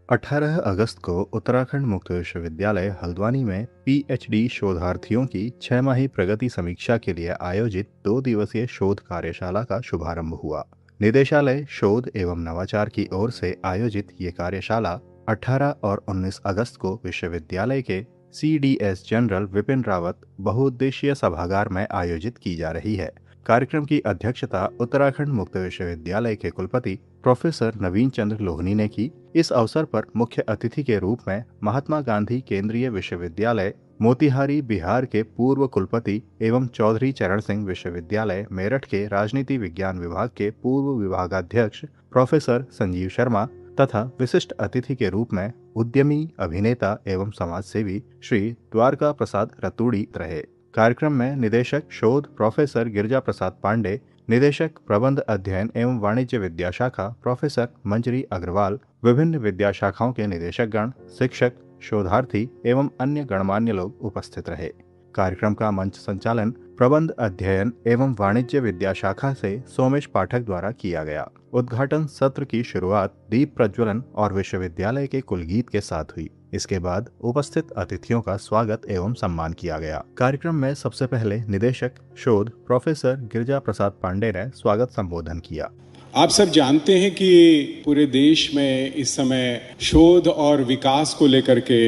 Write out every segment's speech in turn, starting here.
18 अगस्त को उत्तराखंड मुक्त विश्वविद्यालय हल्द्वानी में पीएचडी शोधार्थियों की 6 माही प्रगति समीक्षा के लिए आयोजित 2 दिवसीय शोध कार्यशाला का शुभारंभ हुआ। निदेशालय शोध एवं नवाचार की ओर से आयोजित ये कार्यशाला 18 और 19 अगस्त को विश्वविद्यालय के सीडीएस जनरल विपिन रावत बहुउद्देशीय सभागार में आयोजित की जा रही है। कार्यक्रम की अध्यक्षता उत्तराखंड मुक्त विश्वविद्यालय के कुलपति प्रोफेसर नवीन चंद्र लोहनी ने की। इस अवसर पर मुख्य अतिथि के रूप में महात्मा गांधी केंद्रीय विश्वविद्यालय मोतिहारी बिहार के पूर्व कुलपति एवं चौधरी चरण सिंह विश्वविद्यालय मेरठ के राजनीति विज्ञान विभाग के पूर्व विभागाध्यक्ष प्रोफेसर संजीव शर्मा तथा विशिष्ट अतिथि के रूप में उद्यमी, अभिनेता एवं समाजसेवी श्री द्वारका प्रसाद रतूड़ी रहे। कार्यक्रम में निदेशक शोध प्रोफेसर गिरिजा प्रसाद पांडे, निदेशक प्रबंध अध्ययन एवं वाणिज्य विद्याशाखा प्रोफेसर मंजरी अग्रवाल, विभिन्न विद्याशाखाओं के निदेशकगण, शिक्षक, शोधार्थी एवं अन्य गणमान्य लोग उपस्थित रहे। कार्यक्रम का मंच संचालन प्रबंध अध्ययन एवं वाणिज्य विद्याशाखा से सोमेश पाठक द्वारा किया गया। उद्घाटन सत्र की शुरुआत दीप प्रज्वलन और विश्वविद्यालय के कुलगीत के साथ हुई। इसके बाद उपस्थित अतिथियों का स्वागत एवं सम्मान किया गया। कार्यक्रम में सबसे पहले निदेशक शोध प्रोफेसर गिरिजा प्रसाद पांडे ने स्वागत संबोधन किया। आप सब जानते हैं कि पूरे देश में इस समय शोध और विकास को लेकर के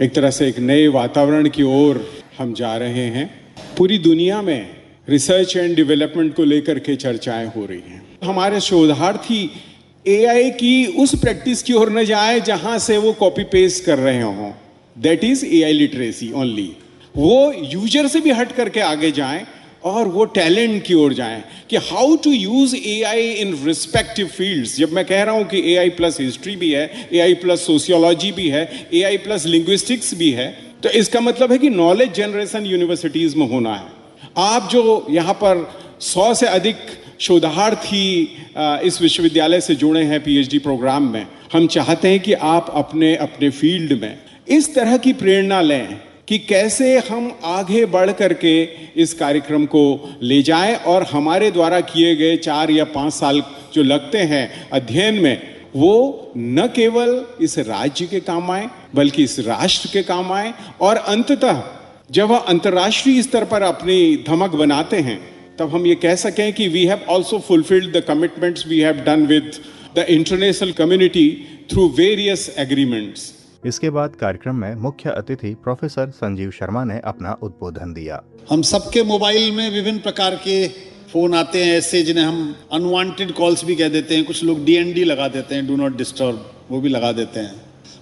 एक तरह से एक नए वातावरण की ओर हम जा रहे हैं। पूरी दुनिया में रिसर्च एंड डेवलपमेंट को लेकर के चर्चाएं हो रही हैं। हमारे शोधार्थी एआई की उस प्रैक्टिस की ओर न जाए जहां से वो कॉपी पेस्ट कर रहे हों, that is AI literacy only. वो यूजर से भी हट करके आगे जाएं और वो टैलेंट की ओर जाएं कि how to use AI in respective fields. जब मैं कह रहा हूं कि एआई प्लस हिस्ट्री भी है, एआई प्लस सोशियोलॉजी भी है, एआई प्लस लिंग्विस्टिक्स भी है, तो इसका मतलब है कि नॉलेज जनरेशन यूनिवर्सिटीज में होना है। आप जो यहाँ पर 100 से अधिक शोधार्थी इस विश्वविद्यालय से जुड़े हैं पीएचडी प्रोग्राम में, हम चाहते हैं कि आप अपने अपने फील्ड में इस तरह की प्रेरणा लें कि कैसे हम आगे बढ़ करके इस कार्यक्रम को ले जाएं और हमारे द्वारा किए गए 4 या 5 साल जो लगते हैं अध्ययन में, वो न केवल इस राज्य के काम आए बल्कि इस राष्ट्र के काम आए और अंततः जब वह अंतर्राष्ट्रीय स्तर पर अपनी धमक बनाते हैं तब हम ये कह सकें कि we have also fulfilled the commitments we have done with the international community through various agreements. इसके बाद कार्यक्रम में मुख्य अतिथि प्रोफेसर संजीव शर्मा ने अपना उद्बोधन दिया। हम सबके मोबाइल में विभिन्न प्रकार के फोन आते हैं, ऐसे जिन्हें हम अनवांटेड कॉल्स भी कह देते हैं। कुछ लोग डीएनडी लगा देते हैं, डू नॉट डिस्टर्ब, वो भी लगा देते हैं।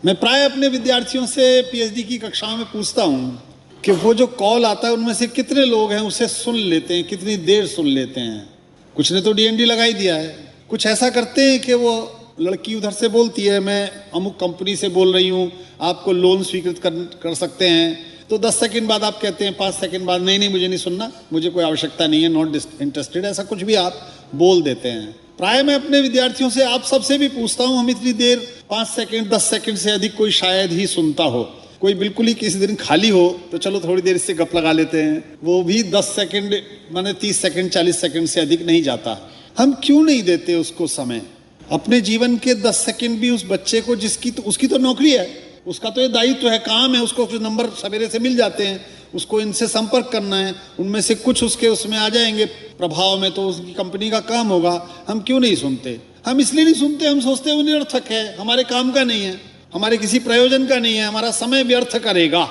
मैं प्राय अपने विद्यार्थियों से पीएचडी की कक्षाओं में पूछता हूँ कि वो जो कॉल आता है उनमें से कितने लोग हैं उसे सुन लेते हैं, कितनी देर सुन लेते हैं। कुछ ने तो डीएनडी लगा ही दिया है। कुछ ऐसा करते हैं कि वो लड़की उधर से बोलती है, मैं अमुक कंपनी से बोल रही हूँ, आपको लोन स्वीकृत कर सकते हैं, तो 10 सेकंड बाद आप कहते हैं, 5 सेकंड बाद नहीं मुझे नहीं सुनना, मुझे कोई आवश्यकता नहीं है, नॉट इंटरेस्टेड, ऐसा कुछ भी आप बोल देते हैं। प्राय मैं अपने विद्यार्थियों से, आप सबसे भी पूछता हूँ, हम इतनी देर 5 सेकंड 10 सेकंड से अधिक कोई शायद ही सुनता हो। कोई बिल्कुल ही किसी दिन खाली हो तो चलो थोड़ी देर इससे गप लगा लेते हैं, वो भी 10 सेकंड माने 30 सेकंड 40 सेकंड से अधिक नहीं जाता। हम क्यों नहीं देते उसको समय? अपने जीवन के 10 सेकंड भी उस बच्चे को, जिसकी तो उसकी तो नौकरी है, उसका तो ये दायित्व है, काम है, उसको नंबर सवेरे से मिल जाते हैं, उसको इनसे संपर्क करना है, उनमें से कुछ उसके उसमें आ जाएंगे प्रभाव में, तो उसकी कंपनी का काम होगा। हम क्यों नहीं सुनते? हम इसलिए नहीं सुनते, हम सोचते हैं वो निरर्थक है, हमारे काम का नहीं है, हमारे किसी प्रयोजन का नहीं है, हमारा समय व्यर्थ करेगा,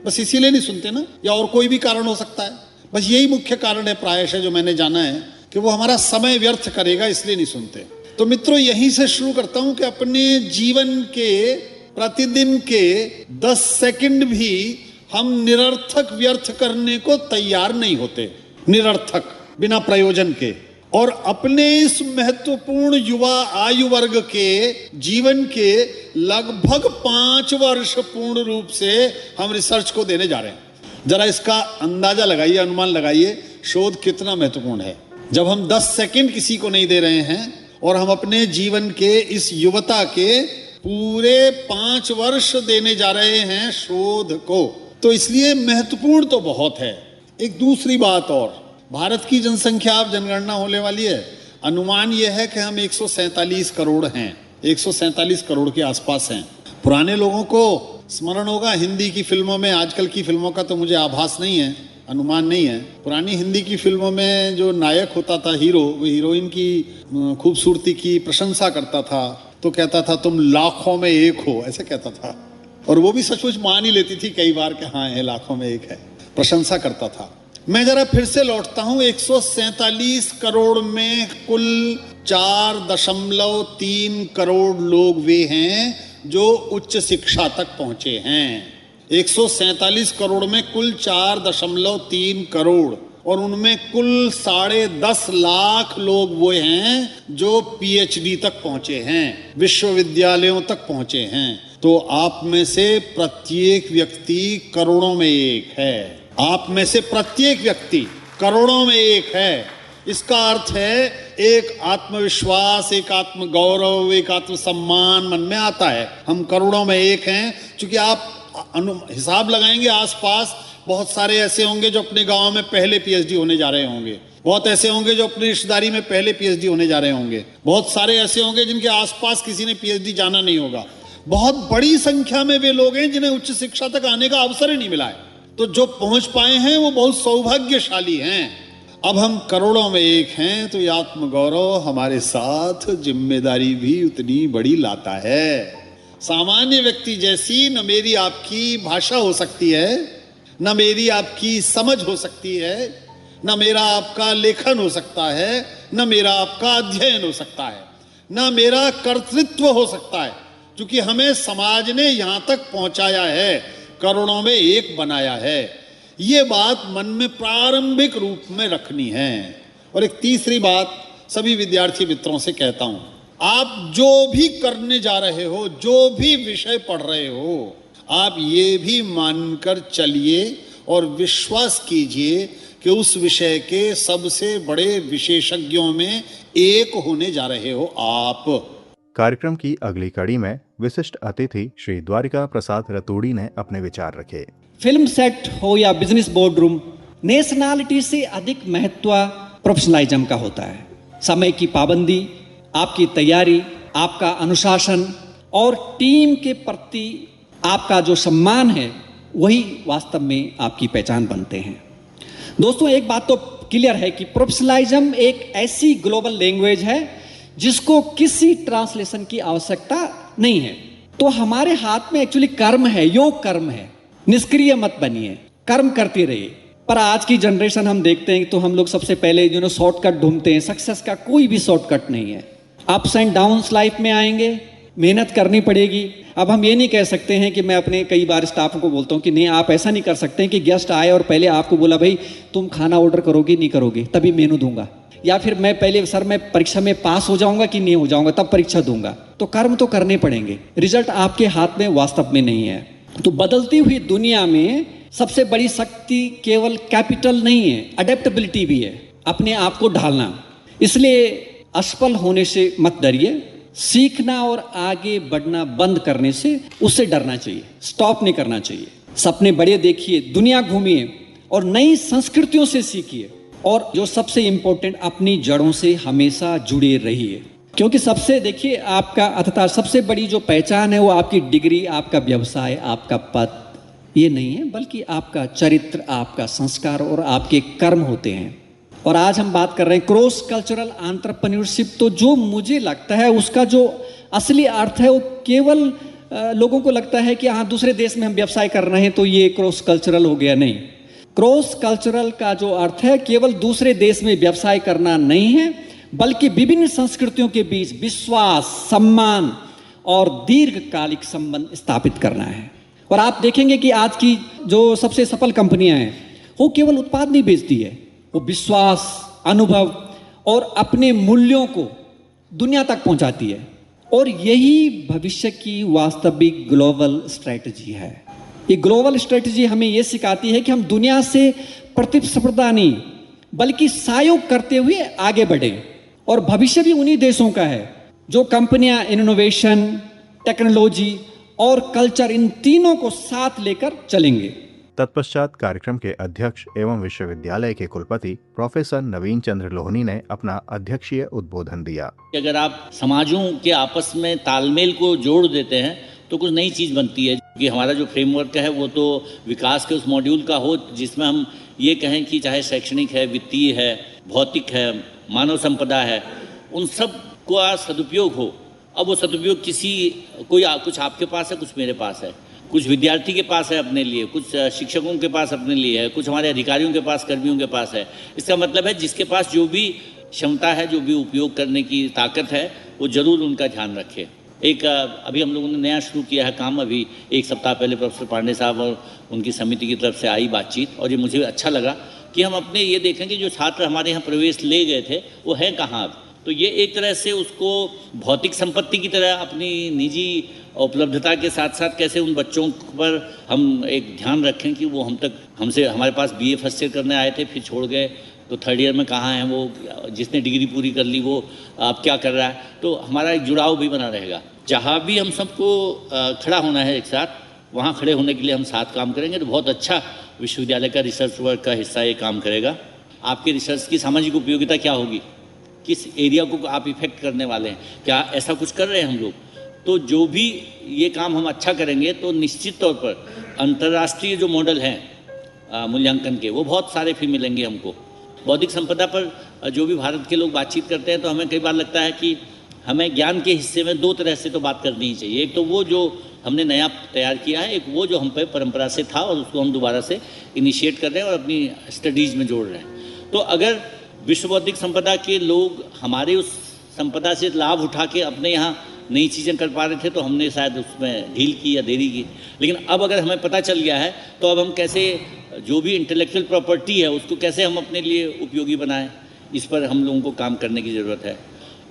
बस इसीलिए नहीं सुनते ना, या और कोई भी कारण हो सकता है। बस यही मुख्य कारण है प्रायशः जो मैंने जाना है कि वो हमारा समय व्यर्थ करेगा, इसलिए नहीं सुनते। तो मित्रों, यहीं से शुरू करता हूं कि अपने जीवन के प्रतिदिन के 10 सेकंड भी हम निरर्थक व्यर्थ करने को तैयार नहीं होते, निरर्थक बिना प्रयोजन के। और अपने इस महत्वपूर्ण युवा आयु वर्ग के जीवन के लगभग 5 वर्ष पूर्ण रूप से हम रिसर्च को देने जा रहे हैं। जरा इसका अंदाजा लगाइए, अनुमान लगाइए, शोध कितना महत्वपूर्ण है। जब हम 10 सेकंड किसी को नहीं दे रहे हैं और हम अपने जीवन के इस युवता के पूरे 5 वर्ष देने जा रहे हैं शोध को, तो इसलिए महत्वपूर्ण तो बहुत है। एक दूसरी बात और, भारत की जनसंख्या अब जनगणना होने वाली है, अनुमान यह है कि हम 147 करोड़ हैं, 147 करोड़ के आसपास हैं। पुराने लोगों को स्मरण होगा हिंदी की फिल्मों में, आजकल की फिल्मों का तो मुझे आभास नहीं है, अनुमान नहीं है। पुरानी हिंदी की फिल्मों में जो नायक होता था, हीरो, वो हीरोइन की खूबसूरती की प्रशंसा करता था, तो कहता था तुम लाखों में एक हो, ऐसे कहता था। और वो भी सचमुच मान ही लेती थी कई बार कि हाँ, ये लाखों में एक है, प्रशंसा करता था। मैं जरा फिर से लौटता हूं, 147 करोड़ में कुल 4.3 करोड़ लोग वे हैं जो उच्च शिक्षा तक पहुंचे हैं। 147 करोड़ में कुल 4.3 करोड़, और उनमें कुल 10.5 लाख लोग वो हैं जो पीएचडी तक पहुंचे हैं, विश्वविद्यालयों तक पहुंचे हैं। तो आप में से प्रत्येक व्यक्ति करोड़ों में एक है। आप में से प्रत्येक व्यक्ति करोड़ों में एक है। इसका अर्थ है एक आत्मविश्वास, एक आत्मगौरव, एक आत्मसम्मान मन में आता है। हम करोड़ों में एक हैं। क्योंकि आप हिसाब लगाएंगे आसपास, बहुत सारे ऐसे होंगे जो अपने गांव में पहले पीएचडी होने जा रहे होंगे, बहुत ऐसे होंगे जो अपनी रिश्तेदारी में पहले पीएचडी होने जा रहे होंगे, बहुत सारे ऐसे होंगे जिनके आसपास किसी ने पीएचडी जाना नहीं होगा। बहुत बड़ी संख्या में वे लोग हैं जिन्हें उच्च शिक्षा तक आने का अवसर ही नहीं मिला है। तो जो पहुंच पाए हैं वो बहुत सौभाग्यशाली हैं। अब हम करोड़ों में एक हैं, तो ये आत्मगौरव हमारे साथ जिम्मेदारी भी उतनी बड़ी लाता है। सामान्य व्यक्ति जैसी न मेरी आपकी भाषा हो सकती है, न मेरी आपकी समझ हो सकती है, न मेरा आपका लेखन हो सकता है, न मेरा आपका अध्ययन हो सकता है, न मेरा कर्तृत्व हो सकता है, क्योंकि हमें समाज ने यहां तक पहुंचाया है, करोड़ों में एक बनाया है। ये बात मन में प्रारंभिक रूप में रखनी है। और एक तीसरी बात सभी विद्यार्थी मित्रों से कहता हूं, आप जो भी करने जा रहे हो, जो भी विषय पढ़ रहे हो, आप ये भी मानकर चलिए और विश्वास कीजिए कि उस विषय के सबसे बड़े विशेषज्ञों में एक होने जा रहे हो आप। कार्यक्रम की अगली कड़ी में विशिष्ट अतिथि श्री द्वारिका प्रसाद रतूड़ी ने अपने विचार रखे। फिल्म सेट हो या बिजनेस बोर्ड रूम, नेशनैलिटी से अधिक महत्व प्रोफेशनलिज्म का होता है। समय की पाबंदी, आपकी तैयारी, आपका अनुशासन और टीम के प्रति आपका जो सम्मान है, वही वास्तव में आपकी पहचान बनते हैं। दोस्तों, एक बात तो क्लियर है कि प्रोफेशनलिज्म एक ऐसी ग्लोबल लैंग्वेज है जिसको किसी ट्रांसलेशन की आवश्यकता नहीं है। तो हमारे हाथ में एक्चुअली कर्म है, योग कर्म है। निष्क्रिय मत बनिए, कर्म करते रहिए। पर आज की जनरेशन हम देखते हैं तो हम लोग सबसे पहले शॉर्टकट ढूंढते हैं। सक्सेस का कोई भी शॉर्टकट नहीं है। अप्स एंड डाउन्स लाइफ में आएंगे, मेहनत करनी पड़ेगी। अब हम ये नहीं कह सकते हैं कि मैं अपने कई बार स्टाफ को बोलता हूँ कि नहीं, आप ऐसा नहीं कर सकते कि गेस्ट आए और पहले आपको बोला भाई तुम खाना ऑर्डर करोगे नहीं करोगे तभी मेनू दूंगा, या फिर मैं पहले सर मैं परीक्षा में पास हो जाऊंगा कि नहीं हो जाऊंगा तब परीक्षा दूंगा। तो कर्म तो करने पड़ेंगे, रिजल्ट आपके हाथ में वास्तव में नहीं है। तो बदलती हुई दुनिया में सबसे बड़ी शक्ति केवल कैपिटल नहीं है, अडेप्टेबिलिटी भी है, अपने आप को ढालना। इसलिए असफल होने से मत डरिए, सीखना और आगे बढ़ना बंद करने से उससे डरना चाहिए, स्टॉप नहीं करना चाहिए। सपने बड़े देखिए, दुनिया घूमिए और नई संस्कृतियों से सीखिए, और जो सबसे इंपॉर्टेंट, अपनी जड़ों से हमेशा जुड़े रहिए। क्योंकि सबसे देखिए आपका अर्थात सबसे बड़ी जो पहचान है वो आपकी डिग्री, आपका व्यवसाय, आपका पद ये नहीं है, बल्कि आपका चरित्र, आपका संस्कार और आपके कर्म होते हैं। और आज हम बात कर रहे हैं क्रॉस कल्चरल एंटरप्रेन्योरशिप। तो जो मुझे लगता है उसका जो असली अर्थ है वो केवल लोगों को लगता है कि हाँ दूसरे देश में हम व्यवसाय कर रहे हैं तो ये क्रॉस कल्चरल हो गया। नहीं, क्रॉस कल्चरल का जो अर्थ है केवल दूसरे देश में व्यवसाय करना नहीं है, बल्कि विभिन्न संस्कृतियों के बीच विश्वास, सम्मान और दीर्घकालिक संबंध स्थापित करना है। और आप देखेंगे कि आज की जो सबसे सफल कंपनियां हैं वो केवल उत्पाद नहीं बेचती है, वो विश्वास, अनुभव और अपने मूल्यों को दुनिया तक पहुंचाती है। और यही भविष्य की वास्तविक ग्लोबल स्ट्रेटजी है। ये ग्लोबल स्ट्रेटजी हमें ये सिखाती है कि हम दुनिया से प्रतिस्पर्धा नहीं बल्कि सहयोग करते हुए आगे बढ़े। और भविष्य भी उन्हीं देशों का है जो कंपनियां इनोवेशन, टेक्नोलॉजी और कल्चर, इन तीनों को साथ लेकर चलेंगे। तत्पश्चात कार्यक्रम के अध्यक्ष एवं विश्वविद्यालय के कुलपति प्रोफेसर नवीन चंद्र लोहनी ने अपना अध्यक्षीय उद्बोधन दिया। अगर आप समाजों के आपस में तालमेल को जोड़ देते हैं तो कुछ नई चीज़ बनती है कि हमारा जो फ्रेमवर्क है वो तो विकास के उस मॉड्यूल का हो जिसमें हम ये कहें कि चाहे शैक्षणिक है, वित्तीय है, भौतिक है, मानव संपदा है, उन सब का सदुपयोग हो। अब वो सदुपयोग कुछ आपके पास है, कुछ मेरे पास है, कुछ विद्यार्थी के पास है अपने लिए, कुछ शिक्षकों के पास अपने लिए है, कुछ हमारे अधिकारियों के पास, कर्मियों के पास है। इसका मतलब है जिसके पास जो भी क्षमता है, जो भी उपयोग करने की ताकत है, वो ज़रूर उनका ध्यान रखे। अभी हम लोगों ने नया शुरू किया है काम, अभी 1 सप्ताह पहले प्रोफेसर पांडे साहब और उनकी समिति की तरफ से आई बातचीत, और ये मुझे अच्छा लगा कि हम अपने ये देखें कि जो छात्र हमारे यहाँ प्रवेश ले गए थे वो हैं कहाँ अब। तो ये एक तरह से उसको भौतिक संपत्ति की तरह अपनी निजी उपलब्धता के साथ साथ कैसे उन बच्चों पर हम एक ध्यान रखें कि वो हमारे पास BA फर्स्ट ईयर करने आए थे, फिर छोड़ गए, तो 3rd ईयर में कहाँ हैं वो, जिसने डिग्री पूरी कर ली वो अब क्या कर रहा है। तो हमारा एक जुड़ाव भी बना रहेगा। जहाँ भी हम सबको खड़ा होना है एक साथ, वहाँ खड़े होने के लिए हम साथ काम करेंगे तो बहुत अच्छा विश्वविद्यालय का रिसर्च वर्क का हिस्सा ये काम करेगा। आपके रिसर्च की सामाजिक उपयोगिता क्या होगी, किस एरिया को आप इफेक्ट करने वाले हैं, क्या ऐसा कुछ कर रहे हैं हम लोग। तो जो भी ये काम हम अच्छा करेंगे तो निश्चित तौर पर अंतर्राष्ट्रीय जो मॉडल हैं मूल्यांकन के, वो बहुत सारे फिर मिलेंगे हमको। बौद्धिक संपदा पर जो भी भारत के लोग बातचीत करते हैं तो हमें कई बार लगता है कि हमें ज्ञान के हिस्से में 2 तरह से तो बात करनी ही चाहिए। एक तो वो जो हमने नया तैयार किया है, एक वो जो हम पे परंपरा से था और उसको हम दोबारा से इनिशिएट कर रहे हैं और अपनी स्टडीज़ में जोड़ रहे हैं। तो अगर विश्व बौद्धिक संपदा के लोग हमारे उस संपदा से लाभ उठा के अपने यहाँ नई चीज़ें कर पा रहे थे तो हमने शायद उसमें ढील की या देरी की। लेकिन अब अगर हमें पता चल गया है तो अब हम कैसे जो भी इंटेलेक्चुअल प्रॉपर्टी है उसको कैसे हम अपने लिए उपयोगी बनाएं, इस पर हम लोगों को काम करने की ज़रूरत है।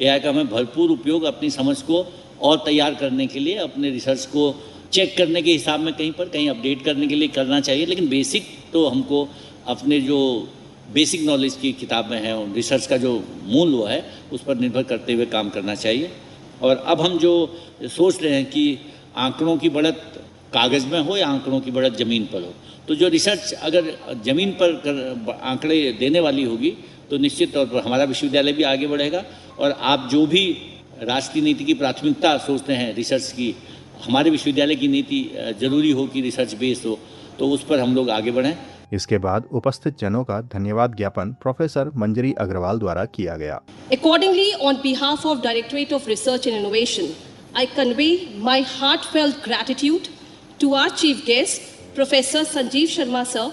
AI का हमें भरपूर उपयोग अपनी समझ को और तैयार करने के लिए, अपने रिसर्च को चेक करने के हिसाब में कहीं अपडेट करने के लिए करना चाहिए। लेकिन बेसिक तो हमको अपने जो बेसिक नॉलेज की किताब में है और रिसर्च का जो मूल वो है उस पर निर्भर करते हुए काम करना चाहिए। और अब हम जो सोच रहे हैं कि आंकड़ों की बढ़त कागज़ में हो या आंकड़ों की बढ़त ज़मीन पर हो, तो जो रिसर्च अगर ज़मीन पर आंकड़े देने वाली होगी तो निश्चित तौर पर हमारा विश्वविद्यालय भी आगे बढ़ेगा। और आप जो भी राष्ट्रीय नीति की प्राथमिकता सोचते हैं रिसर्च की, हमारे विश्वविद्यालय की नीति जरूरी हो कि रिसर्च बेस्ड हो, तो उस पर हम लोग आगे बढ़ें। इसके बाद उपस्थित जनों का धन्यवाद ज्ञापन प्रोफेसर मंजरी अग्रवाल द्वारा किया गया। Accordingly, on behalf of Directorate of Research and Innovation, I convey my heartfelt gratitude to our chief guest, Professor Sanjeev Sharma sir,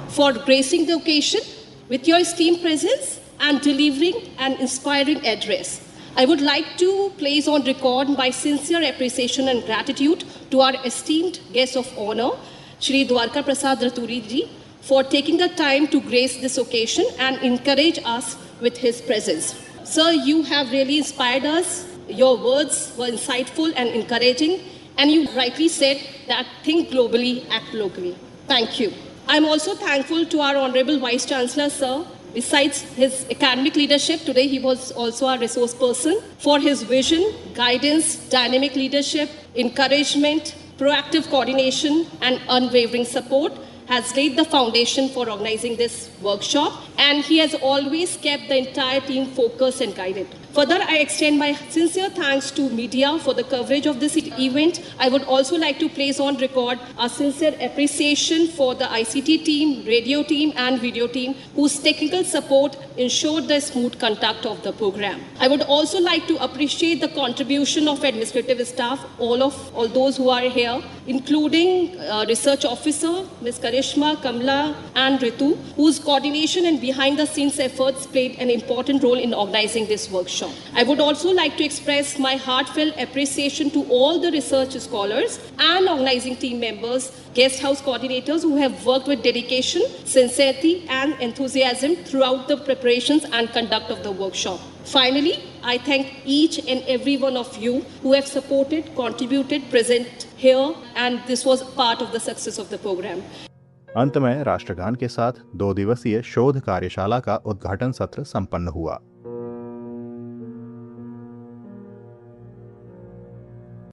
for gracing the occasion with your esteemed presence and delivering an inspiring address. I would like to place on record my sincere appreciation and gratitude to our esteemed guest of honor, Shri Dwarka Prasad Raturi ji, for taking the time to grace this occasion and encourage us with his presence. Sir, you have really inspired us. Your words were insightful and encouraging, and you rightly said that think globally, act locally. Thank you. I'm also thankful to our Honorable Vice Chancellor, sir. Besides his academic leadership, today he was also our resource person, for his vision, guidance, dynamic leadership, encouragement, proactive coordination, and unwavering support has laid the foundation for organizing this workshop, and he has always kept the entire team focused and guided. Further, I extend my sincere thanks to media for the coverage of this event. I would also like to place on record our sincere appreciation for the ICT team, radio team, and video team, whose technical support ensured the smooth conduct of the program. I would also like to appreciate the contribution of administrative staff, all those who are here, including research officer, Ms. Karishma, Kamla, and Ritu, whose coordination and behind-the-scenes efforts played an important role in organizing this workshop. I would also like to express my heartfelt appreciation to all the research scholars and organizing team members, guest house coordinators who have worked with dedication, sincerity, and enthusiasm throughout the preparations and conduct of the workshop. Finally, I thank each and every one of you who have supported, contributed, present here, and this was part of the success of the program. अंत में राष्ट्रगान के साथ 2 दिवसीय शोध कार्यशाला का उद्घाटन सत्र संपन्न हुआ।